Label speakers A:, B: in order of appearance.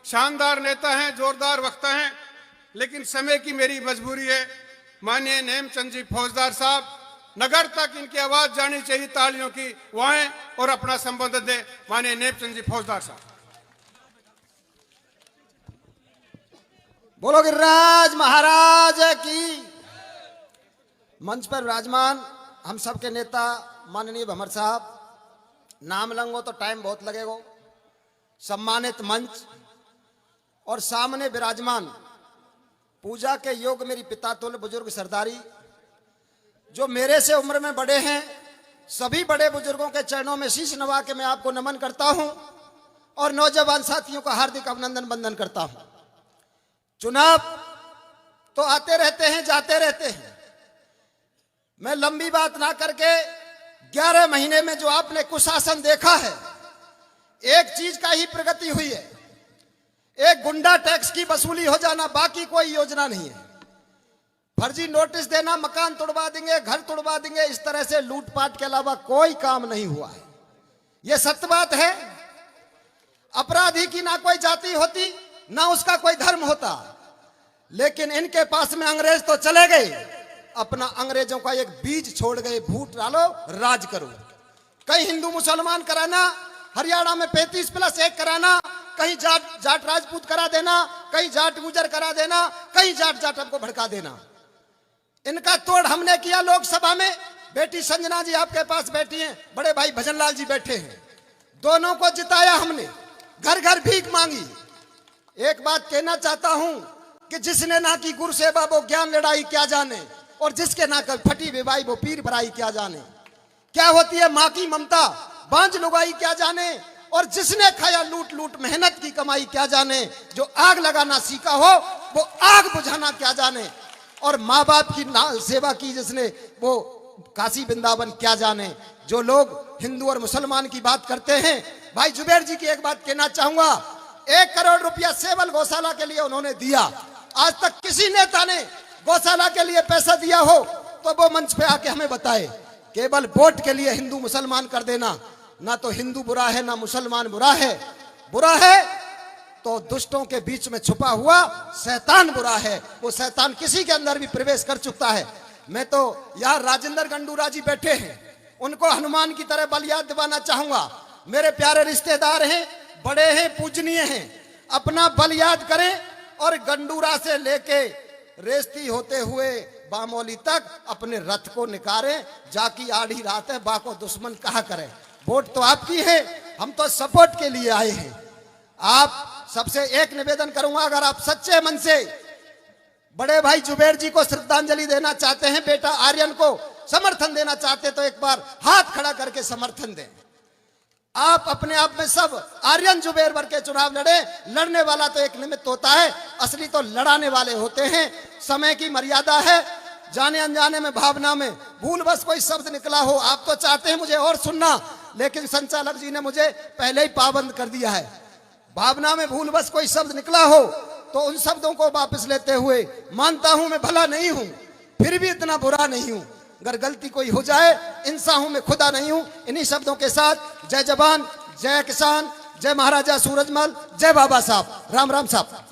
A: शानदार नेता हैं, जोरदार वक्ता हैं, लेकिन समय की मेरी मजबूरी है। माननीय नेमचंद जी फौजदार साहब, नगर तक इनकी आवाज जानी चाहिए, तालियों की वो आए और अपना संबोधन दे। माननीय नेमचंद जी फौजदार साहब।
B: बोलो गिरिराज महाराज की। मंच पर विराजमान हम सबके नेता माननीय भंवर साहब, नाम लंगो तो टाइम बहुत लगेगा। सम्मानित मंच और सामने विराजमान पूजा के योग मेरी पिता तुल्य बुजुर्ग सरदारी, जो मेरे से उम्र में बड़े हैं, सभी बड़े बुजुर्गों के चरणों में शीश नवा के मैं आपको नमन करता हूं और नौजवान साथियों का हार्दिक अभिनंदन वंदन करता हूं। चुनाव तो आते रहते हैं, जाते रहते हैं। मैं लंबी बात ना करके 11 महीने में जो आपने कुशासन देखा है, एक चीज का ही प्रगति हुई है, एक गुंडा टैक्स की वसूली हो जाना, बाकी कोई योजना नहीं है। फर्जी नोटिस देना, मकान तोड़वा देंगे, घर तोड़वा देंगे, इस तरह से लूटपाट के अलावा कोई काम नहीं हुआ है। यह सत्य बात है। अपराधी की ना कोई जाति होती, ना उसका कोई धर्म होता, लेकिन इनके पास में अंग्रेज तो चले गए, अपना अंग्रेजों का एक बीज छोड़ गए। वोट डालो, राज करो। कहीं हिंदू मुसलमान कराना, हरियाणा में 35+1 कराना, कहीं जाट राजपूत करा देना, कहीं जाट गुजर करा देना, कहीं जाट हमको भड़का देना। इनका तोड़ हमने किया लोकसभा में। बेटी संजना जी आपके पास बैठी हैं, बड़े भाई भजनलाल जी बैठे हैं, दोनों को जिताया हमने, घर घर भीख मांगी। एक बात कहना चाहता हूं कि जिसने ना की गुरु सेवा वो ज्ञान लड़ाई क्या जाने, और जिसके ना कर फटी बेवाई वो पीर भराई क्या जाने। क्या होती है माँ की ममता, बांझ लुगाई क्या जाने, और जिसने खाया लूट लूट मेहनत की कमाई क्या जाने। जो आग लगाना सीखा हो वो आग बुझाना क्या जाने, और माँ बाप की सेवा की जिसने वो काशी वृंदावन क्या जाने। जो लोग हिंदू और मुसलमान की बात करते हैं, भाई जुबेर जी की एक बात कहना चाहूंगा, 1 करोड़ रुपया सेवल गौशाला के लिए उन्होंने दिया। आज तक किसी नेता ने गौशाला के लिए पैसा दिया हो तो वो मंच पे आके हमें बताए। केवल वोट के लिए हिंदू मुसलमान कर देना, ना तो हिंदू बुरा है ना मुसलमान बुरा है। बुरा है तो दुष्टों के बीच में छुपा हुआ शैतान बुरा है। वो शैतान किसी के अंदर भी प्रवेश कर चुका है। मैं तो यार राजेंद्र गंडूरा जी बैठे हैं, उनको हनुमान की तरह बलियाद दिवाना चाहूंगा। मेरे प्यारे रिश्तेदार हैं, बड़े हैं, पूजनीय हैं, अपना बल याद करें और गंडूरा से लेके रेस्ती होते हुए बामोली तक अपने रथ को निकारें। जाकी आड़ी रात है, बाको दुश्मन कहा करें। वोट तो आपकी है, हम तो सपोर्ट के लिए आए हैं। आप सबसे एक निवेदन करूंगा, अगर आप सच्चे मन से बड़े भाई जुबेर जी को श्रद्धांजलि देना चाहते हैं, बेटा आर्यन को समर्थन देना चाहते, तो एक बार हाथ खड़ा करके समर्थन दें। आप अपने आप में सब आर्यन जुबेर वर्ग के चुनाव लड़े। लड़ने वाला तो एक निमित्त होता है, असली तो लड़ाने वाले होते हैं। समय की मर्यादा है, जाने अनजाने में भावना में भूल बस कोई शब्द निकला हो। आप तो चाहते हैं मुझे और सुनना, लेकिन संचालक जी ने मुझे पहले ही पाबंद कर दिया है। भावना में भूल बस कोई शब्द निकला हो तो उन शब्दों को वापस लेते हुए, मानता हूं मैं भला नहीं हूं, फिर भी इतना बुरा नहीं हूं। अगर गलती कोई हो जाए, इंसान हूं मैं, खुदा नहीं हूं। इन्हीं शब्दों के साथ जय जवान, जय किसान, जय महाराजा सूरजमल, जय बाबा साहब। राम राम साहब।